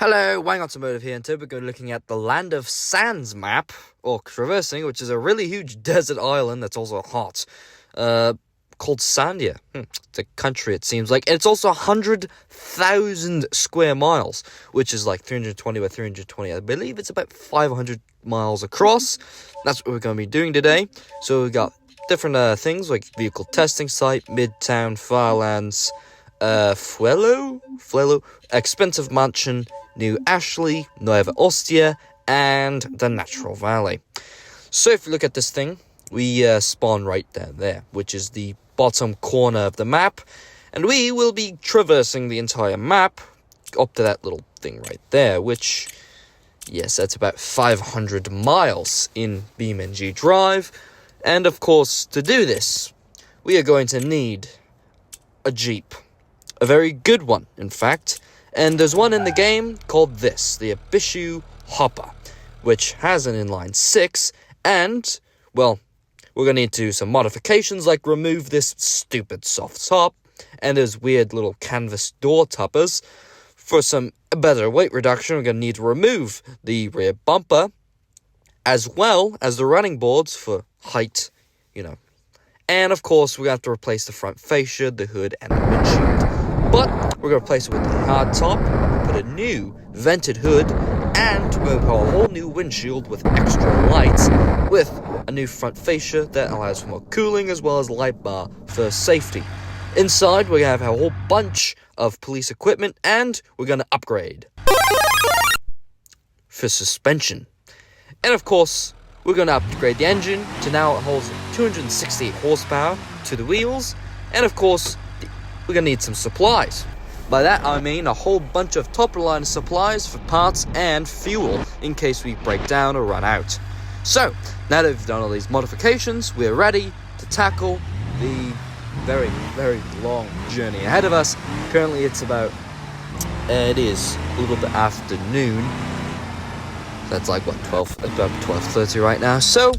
Hello, Wang Automotive here, and today we're going to be looking at the Land of Sands map, or traversing, which is a really huge desert island that's also hot, called Sandia. It's a country, it seems like, and it's also 100,000 square miles, which is like 320 by 320. I believe it's about 500 miles across. That's what we're going to be doing today. So we've got different things, like vehicle testing site, Midtown, Firelands, Fuelo, expensive mansion, New Ashley, Nueva Ostia, and the Natural Valley. So if you look at this thing, we spawn right down there, which is the bottom corner of the map, and we will be traversing the entire map up to that little thing right there, which, yes, that's about 500 miles in BeamNG.drive. And of course, to do this, we are going to need a Jeep. A very good one, in fact. And there's one in the game called this, the Abishu Hopper, which has an inline 6, and, well, we're going to need to do some modifications, like remove this stupid soft top, and those weird little canvas door toppers. For some better weight reduction, we're going to need to remove the rear bumper, as well as the running boards for height, And, of course, we're going to have to replace the front fascia, the hood, and the windshield. But we're going to replace it with the hard top, put a new vented hood, and we're going to put a whole new windshield with extra lights, with a new front fascia that allows for more cooling, as well as a light bar for safety. Inside, we're going to have a whole bunch of police equipment, and we're going to upgrade for suspension. And, of course, we're going to upgrade the engine to now it holds 268 horsepower to the wheels, and, of course, we're going to need some supplies. By that I mean a whole bunch of top-of-the-line supplies for parts and fuel in case we break down or run out. So, now that we've done all these modifications, we're ready to tackle the very, very long journey ahead of us. Currently it is a little bit afternoon. That's like, what, about 12:30 right now. So,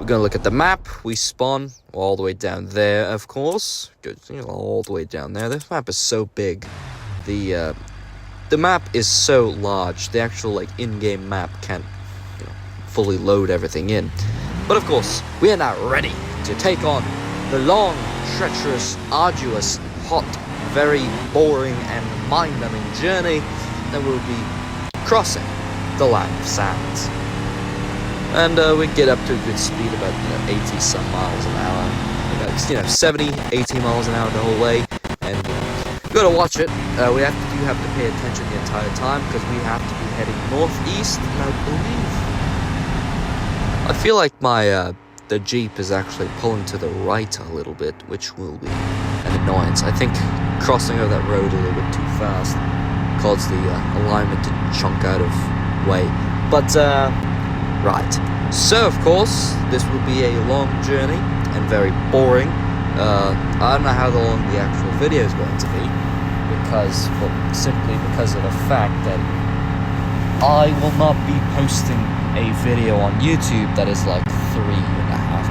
we're going to look at the map. We spawn all the way down there, of course. Good, all the way down there. This map is so big. The map is so large. The actual, in-game map can't, fully load everything in. But, of course, we are now ready to take on the long, treacherous, arduous, hot, very boring, and mind-numbing journey that we'll be crossing the Land of Sands. And we get up to a good speed, about 80-some miles an hour, 70, 80 miles an hour the whole way. And we gotta watch it. We do have to pay attention the entire time because we have to be heading northeast. And I feel like the Jeep is actually pulling to the right a little bit, which will be an annoyance. I think crossing over that road a little bit too fast caused the alignment to chunk out of way. But right, so of course, this will be a long journey and very boring. I don't know how long the actual video is going to be, simply because of the fact that I will not be posting a video on YouTube that is like 3.5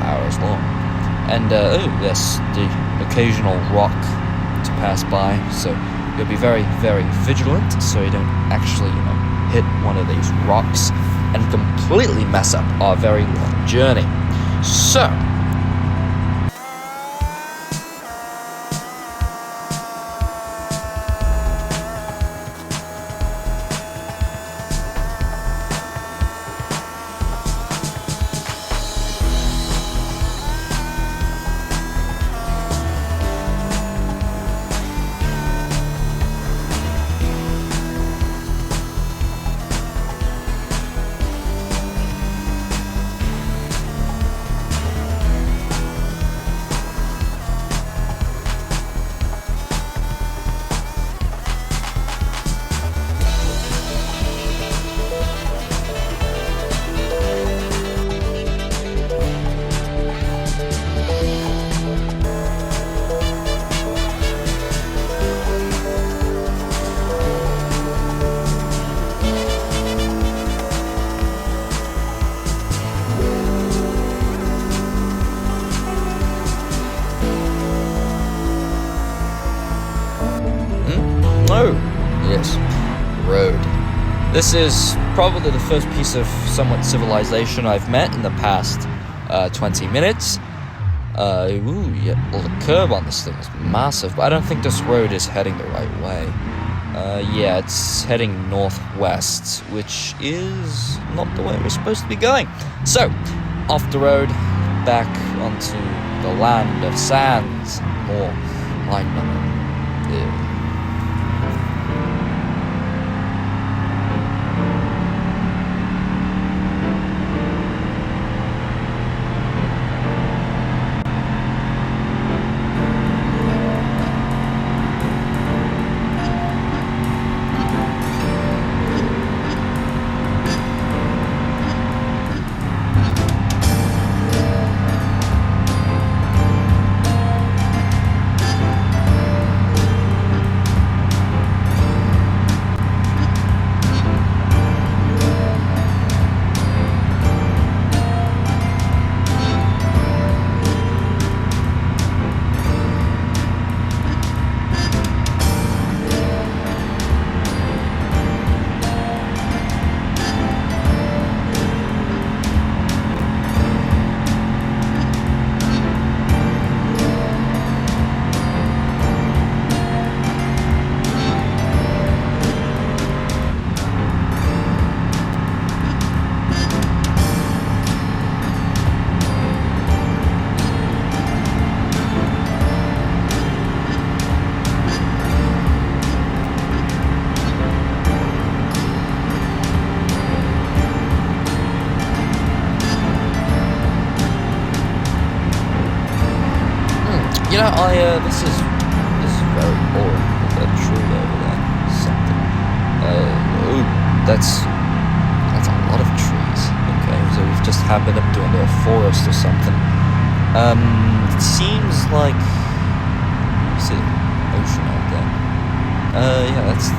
hours long. And, yes, the occasional rock to pass by, so you'll be very, very vigilant so you don't actually, hit one of these rocks and completely mess up our very long journey. So, road. This is probably the first piece of somewhat civilization I've met in the past 20 minutes. Ooh, yeah, well, the curb on this thing is massive, but I don't think this road is heading the right way. Yeah, it's heading northwest, which is not the way we're supposed to be going. So, off the road, back onto the land of sands, more line number. You know, this is very boring with that tree over there. Something. Ooh, that's a lot of trees. Okay, so we've just happened up to a forest or something. It seems like, see, ocean out there. Yeah, that's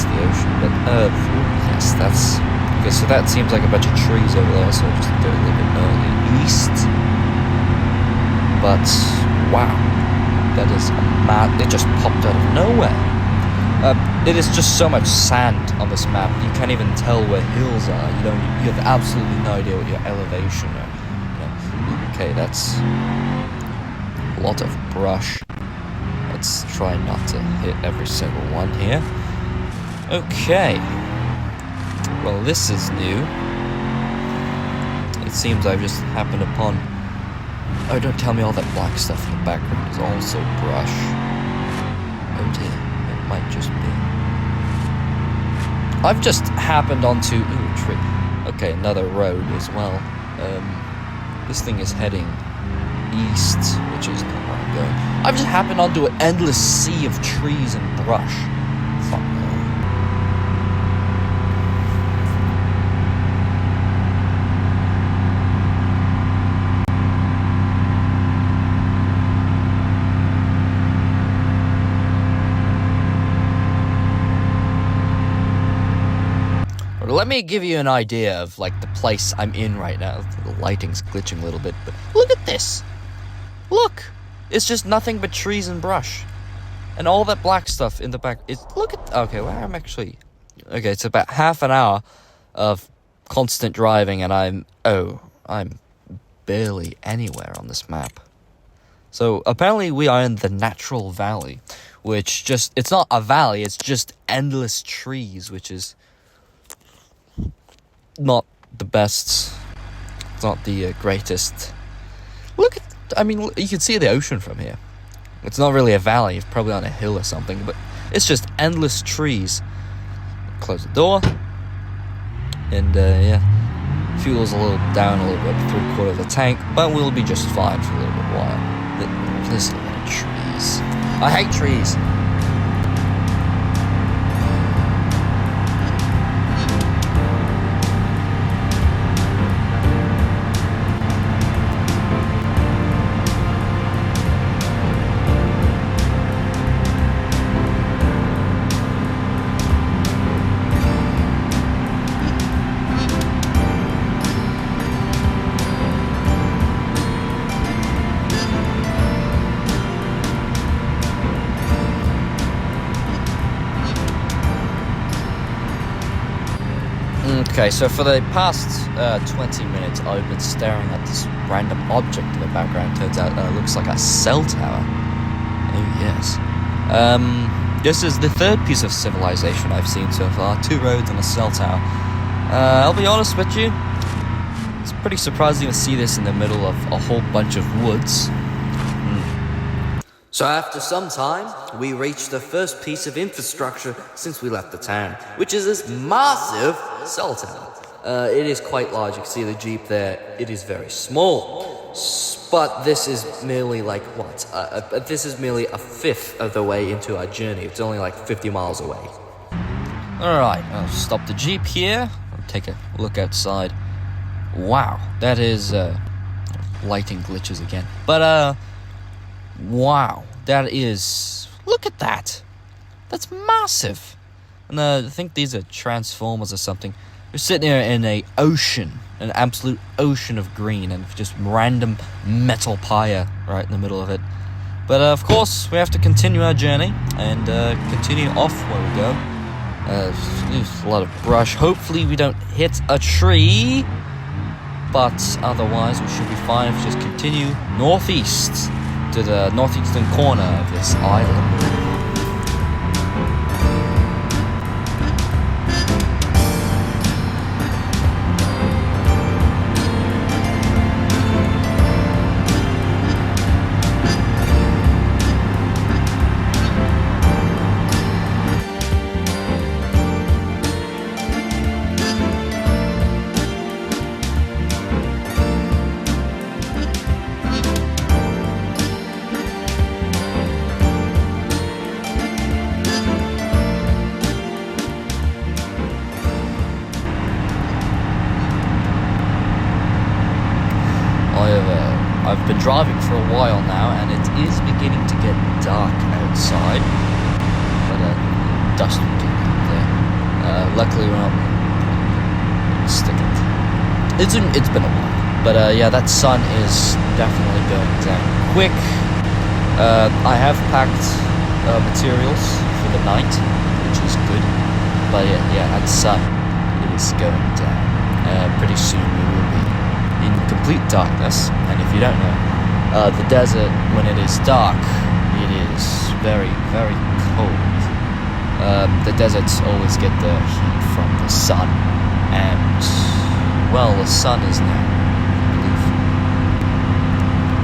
the ocean. But yes, that's okay. So that seems like a bunch of trees over there. So I'll just go a little bit further east. But wow. That is mad. It just popped out of nowhere. It is just so much sand on this map. You can't even tell where hills are. You have absolutely no idea what your elevation are. Okay, that's a lot of brush. Let's try not to hit every single one here. Okay. Well, this is new. It seems I've just happened upon. Oh, don't tell me all that black stuff in the background is also brush. Oh dear, it might just be. I've just happened onto a tree. Okay, another road as well. This thing is heading east, which is not where I'm going. I've just happened onto an endless sea of trees and brush. Fuck no. Let me give you an idea of like the place I'm in right now. The lighting's glitching a little bit, but look at this. Look, it's just nothing but trees and brush, and all that black stuff in the back. Look at. Okay, where I'm actually. Okay, it's about half an hour of constant driving, and I'm barely anywhere on this map. So apparently we are in the natural valley, which it's not a valley. It's just endless trees, which is not the best. It's not the greatest. Look at, you can see the ocean from here. It's not really a valley, it's probably on a hill or something, but it's just endless trees. Close the door. And yeah, fuel's a little down a little bit, 3/4 of the tank, but we'll be just fine for a little bit while. There's a lot of trees. I hate trees. Okay, so for the past 20 minutes, I've been staring at this random object in the background. Turns out it looks like a cell tower. Oh, yes. This is the third piece of civilization I've seen so far. 2 roads and a cell tower. I'll be honest with you, it's pretty surprising to see this in the middle of a whole bunch of woods. So after some time, we reached the first piece of infrastructure since we left the town, which is this massive cell tower. It is quite large. You can see the Jeep there. It is very small, but this is merely like what? This is merely a fifth of the way into our journey. It's only like 50 miles away. All right, I'll stop the Jeep here. I'll take a look outside. Wow, that is lighting glitches again. But wow, that is... Look at that! That's massive! And I think these are transformers or something. We're sitting here in an ocean, an absolute ocean of green, and just random metal pyre right in the middle of it. But of course, we have to continue our journey, and continue off where we go. There's a lot of brush. Hopefully we don't hit a tree, but otherwise we should be fine if we just continue northeast to the northeastern corner of this island. I've been driving for a while now, and it is beginning to get dark outside, but dust will get out there. Luckily we're not sticking. It's been a while, but yeah, that sun is definitely going down quick. I have packed materials for the night, which is good, but yeah, that sun is going down. Pretty soon we will be in complete darkness, and if you don't know, the desert, when it is dark, it is very, very cold. The deserts always get the heat from the sun, and, well, the sun is now, I believe,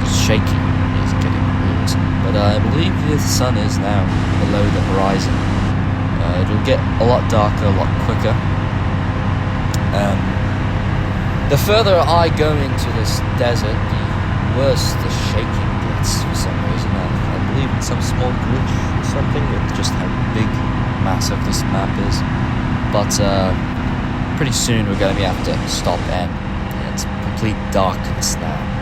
shaking, is getting worse, but I believe the sun is now below the horizon. It'll get a lot darker, a lot quicker. The further I go into this desert, the worse the shaking gets for some reason. I believe it's some small glitch or something with just how big, massive this map is. But pretty soon we're going to have to stop, and it's complete darkness now.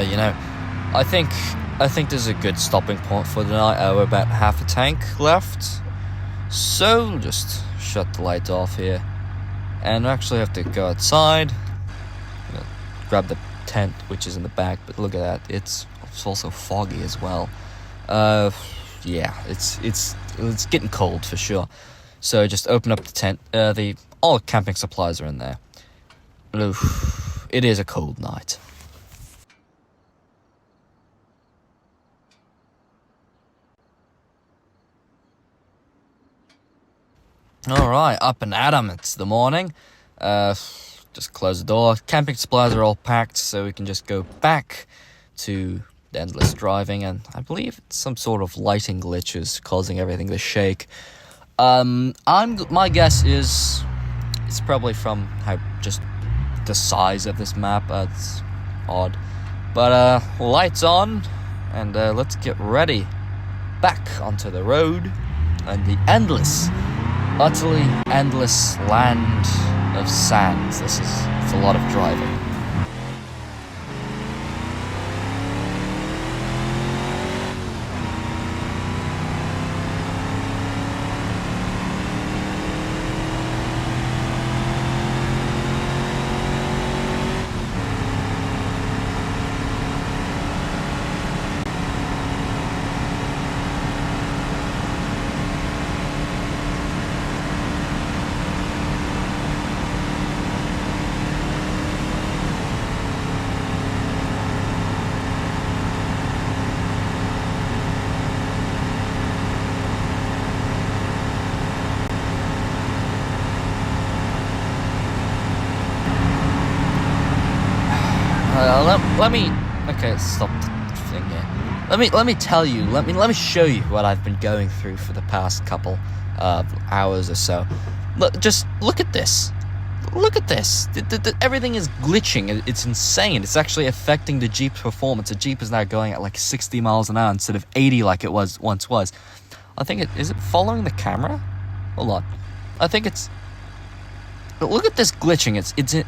You know, I think this is a good stopping point for the night. We're about half a tank left, so we'll just shut the light off here, and we actually have to go outside, grab the tent which is in the back. But look at that, it's also foggy as well. Yeah, it's getting cold for sure. So just open up the tent. All camping supplies are in there. Oof, it is a cold night. Alright, up and at 'em, it's the morning. Just close the door. Camping supplies are all packed, so we can just go back to the endless driving, and I believe it's some sort of lighting glitches causing everything to shake. My guess is it's probably from how just the size of this map. It's odd. But lights on, and let's get ready. Back onto the road and the utterly endless land of sands. It's a lot of driving. let me. Okay, stop the thing here. Let me tell you. Let me show you what I've been going through for the past couple of hours or so. Just look at this. Look at this. Everything is glitching. It's insane. It's actually affecting the Jeep's performance. The Jeep is now going at like 60 miles an hour instead of 80 like it once was. I think is it following the camera? Hold on. I think it's. Look at this glitching.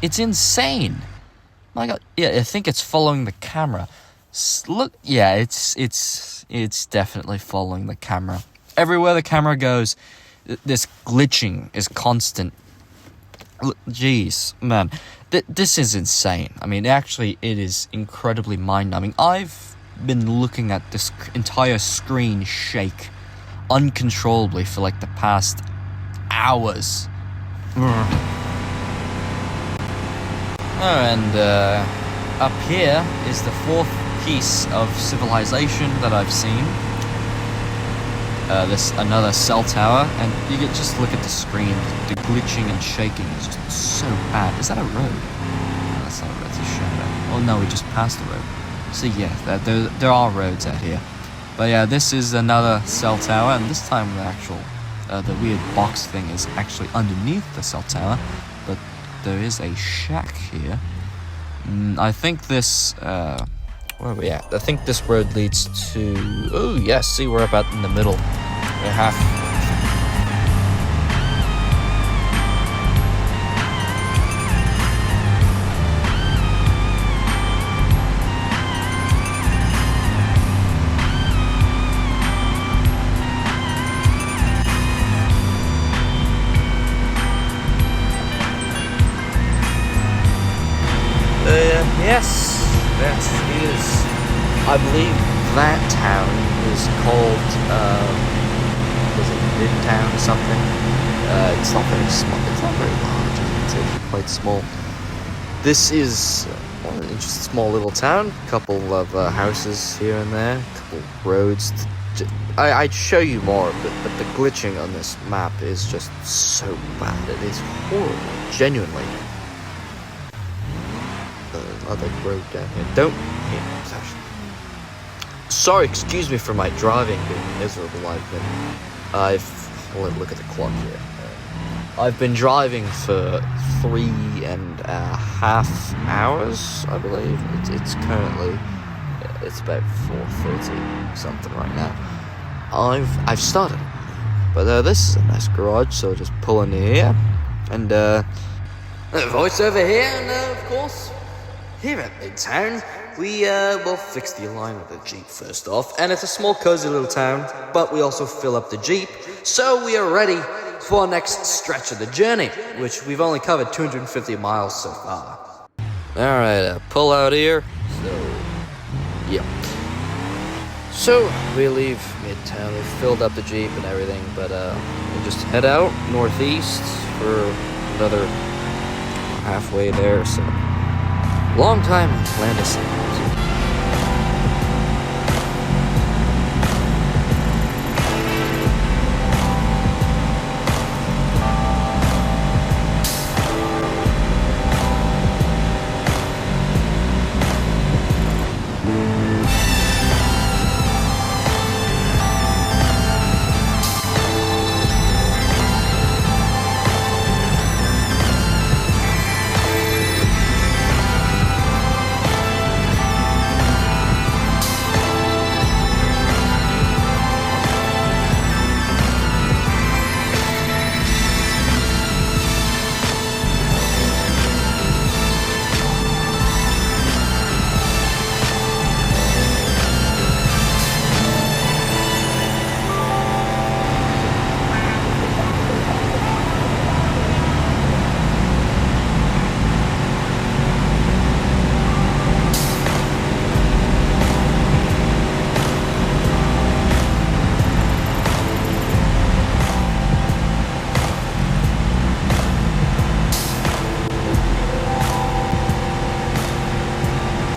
It's insane. My God. Yeah, I think it's following the camera. Look. Yeah, it's definitely following the camera. Everywhere the camera goes, this glitching is constant. Jeez, man, this is insane. I mean, actually, it is incredibly mind-numbing. I've been looking at this entire screen shake uncontrollably for like the past hours. And up here is the fourth piece of civilization that I've seen. This another cell tower, and you can just look at the screen. The glitching and shaking is just so bad. Is that a road? No, that's not a road. That's a shadow. Oh no, we just passed the road. So yeah, there are roads out here. But yeah, this is another cell tower, and this time the actual the weird box thing is actually underneath the cell tower. But there is a shack here. I think this. Where are we at? I think this road leads to... Oh, yes, see, we're about in the middle. We're half... Yes, that is, I believe that town is called, was it Midtown or something? It's not very small, it's not very large, it's actually quite small. This is an interesting small little town, a couple of houses here and there, a couple roads. I'd show you more of it, but the glitching on this map is just so bad, it is horrible, genuinely. Other road down here. Don't. Yeah, sorry, excuse me for my driving being miserable. Look at the clock here. I've been driving for 3.5 hours, I believe. It's currently. It's about 4:30 something right now. I've started, but this is a nice garage, so I'll just pull in here and voiceover here, and of course. Here at Midtown, we will fix the alignment of the Jeep first off, and it's a small cozy little town, but we also fill up the Jeep, so we are ready for our next stretch of the journey, which we've only covered 250 miles so far. Alright, pull out here, so, yeah. So, we leave Midtown, we've filled up the Jeep and everything, but we'll just head out northeast for another halfway there, so... Long time planned assignment.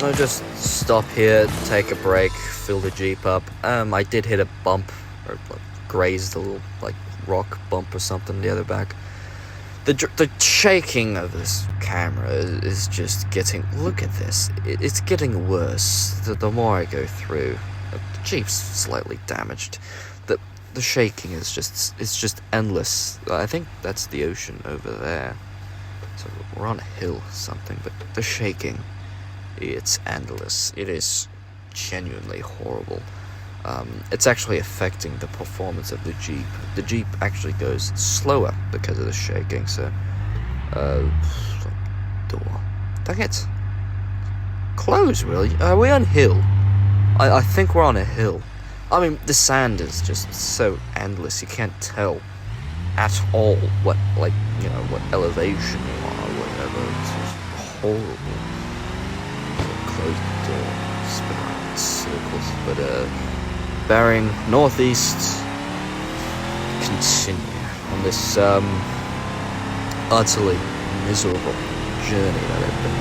I'll just stop here, take a break, fill the Jeep up. I did hit a bump, or grazed a little, like, rock bump or something the other back. The shaking of this camera is just getting. Look at this. It's getting worse. The more I go through, the Jeep's slightly damaged. The shaking is just endless. I think that's the ocean over there. So we're on a hill or something, but the shaking, it's endless. It is genuinely horrible. It's actually affecting the performance of the Jeep. The Jeep actually goes slower because of the shaking, so... door. Dang it. Close, really? Are we on hill? I think we're on a hill. I mean, the sand is just so endless, you can't tell at all what elevation you are, or whatever. It's just horrible. Close the door, spin around in circles, but, bearing northeast, continue on this, utterly miserable journey that I've been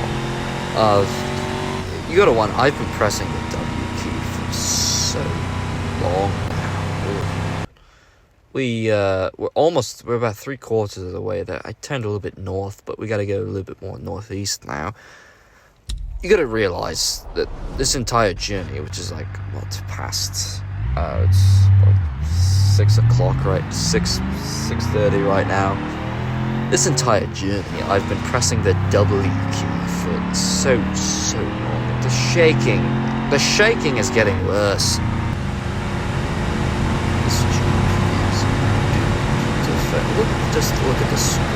on. You gotta wonder, I've been pressing the W key for so long now. We're about 3/4 of the way there. I turned a little bit north, but we gotta go a little bit more northeast now. You gotta realize that this entire journey, which is past, it's about 6 o'clock, right? 6:30 right now. This entire journey, I've been pressing the W key for so long. The shaking is getting worse. Just look at the screen.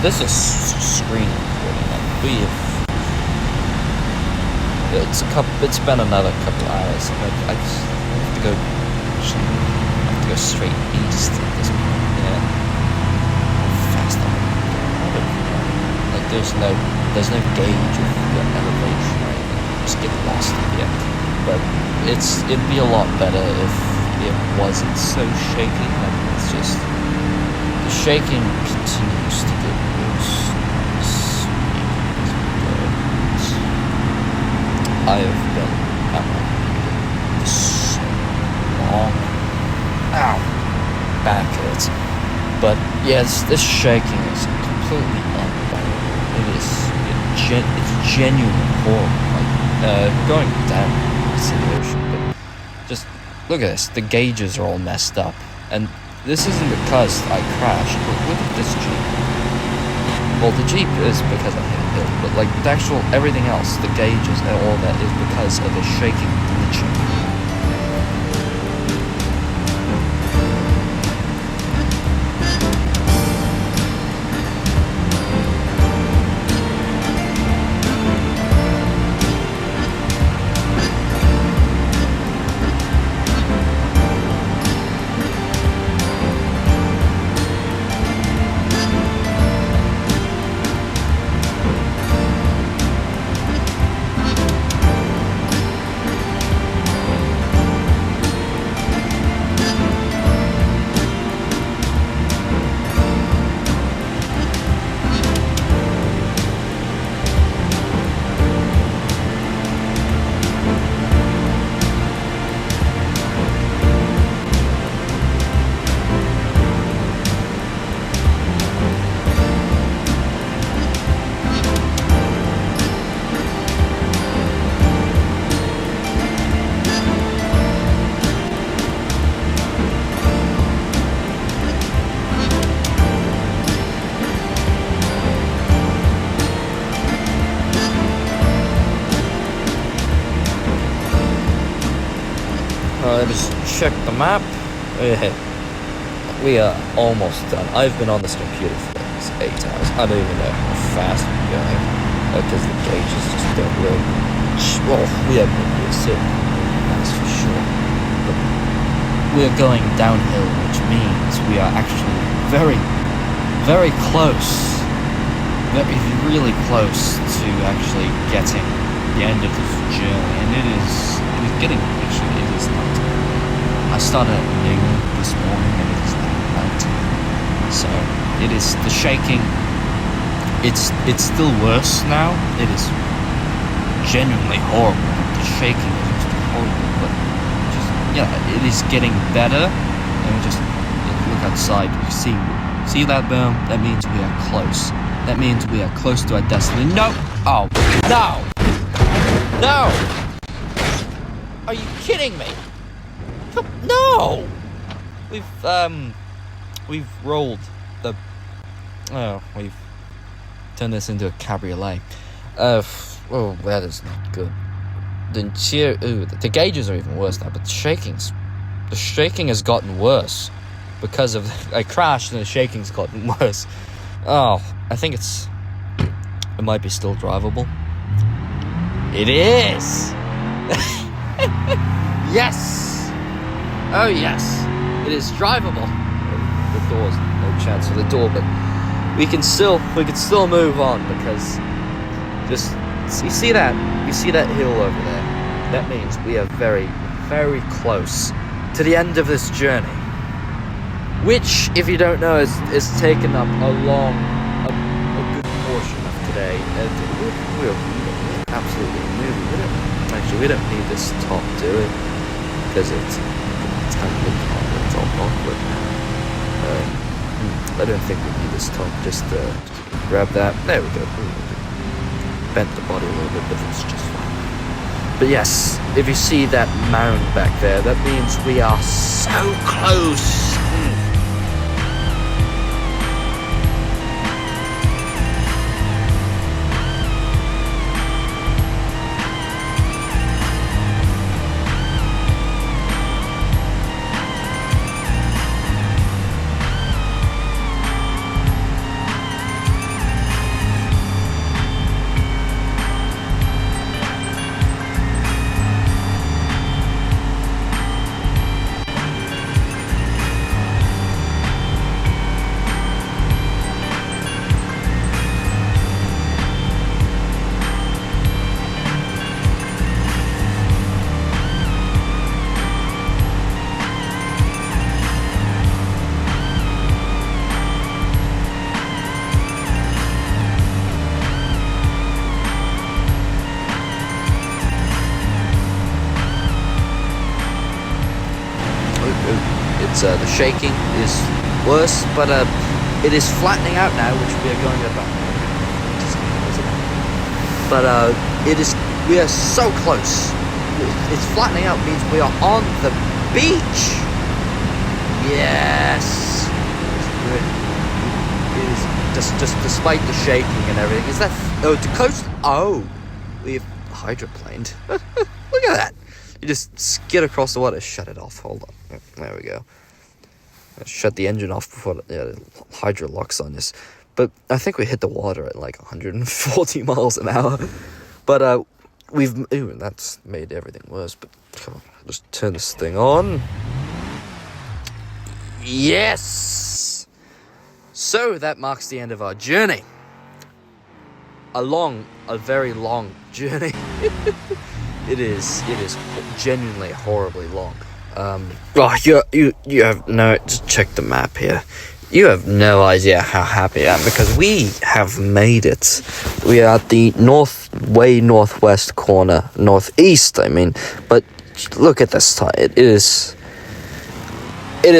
This is screen recording. It's been another couple hours. I have to go straight east at this point. Yeah. How fast am I? There's no gauge of the elevation or anything. Just get lost in here. But it'd be a lot better if it wasn't so shaky. It's just the shaking continues to get worse. I have been at my computer for so long. Ow, back hurts. But yes, this shaking is completely unbearable. It's genuinely horrible. Going down to the ocean, but just look at this. The gauges are all messed up, and this isn't because I crashed. But look at this Jeep. Well, the Jeep is because I hit a hill, but the actual everything else, the gauges and all that, is because of the shaking glitching. Just check the map. We are almost done. I've been on this computer for 8 hours. I don't even know how fast we're going because the gauges just don't work. Well, we have no idea, that's for sure. But we are going downhill, which means we are actually very, very close. Really close to actually getting the end of this journey, and it is getting. Actually, it is not. I started at noon this morning, and it is now night. So it is the shaking. It's still worse now. It is genuinely horrible. The shaking is just horrible, but it is getting better. And just look outside. You see See that boom? That means we are close. That means we are close to our destiny. No! Oh, no! No! Are you kidding me? No! We've rolled the... Oh, we've turned this into a cabriolet. Oh, that is not good. The gauges are even worse now, but the shaking has gotten worse. Because of... I crashed and the shaking's gotten worse. Oh, I think it might be still drivable. It is! Yes! Oh, yes. It is drivable. The door's no chance for the door, but we can still move on because you see that hill over there? That means we are very, very close to the end of this journey. Which, if you don't know, is taken up a good portion of today. We're absolutely moving. We don't need this top, do we? Because it's all awkward now. I don't think we need this top. Just grab that. There we go. Bent the body a little bit, but it's just fine. But yes, if you see that mound back there, that means we are so close. The shaking is worse, but it is flattening out now, which we are going about. But we are so close. It's flattening out means we are on the beach. Yes, it is just despite the shaking and everything. Is that the coast? Oh, we've hydroplaned. Look at that. You just skid across the water. Shut it off. Hold on. There we go. Shut the engine off before the hydro locks on us. But I think we hit the water at like 140 miles an hour. But that's made everything worse. But come on, just turn this thing on. Yes! So that marks the end of our journey. A very long journey. It is genuinely horribly long. You have no... Just check the map here. You have no idea how happy I am because we have made it. We are at the northwest corner, northeast, I mean. But look at this time. It is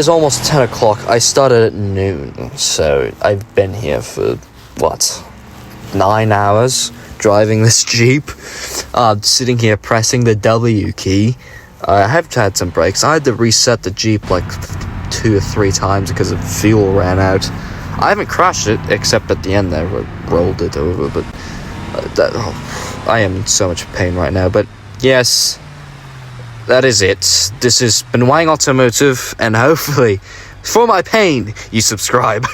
almost 10 o'clock. I started at noon, so I've been here for, 9 hours driving this Jeep. Sitting here pressing the W key. I have had some breaks. I had to reset the Jeep like 2 or 3 times because the fuel ran out. I haven't crashed it except at the end there where I rolled it over, but I am in so much pain right now. But yes, that is it. This has been Wang Automotive, and hopefully for my pain you subscribe.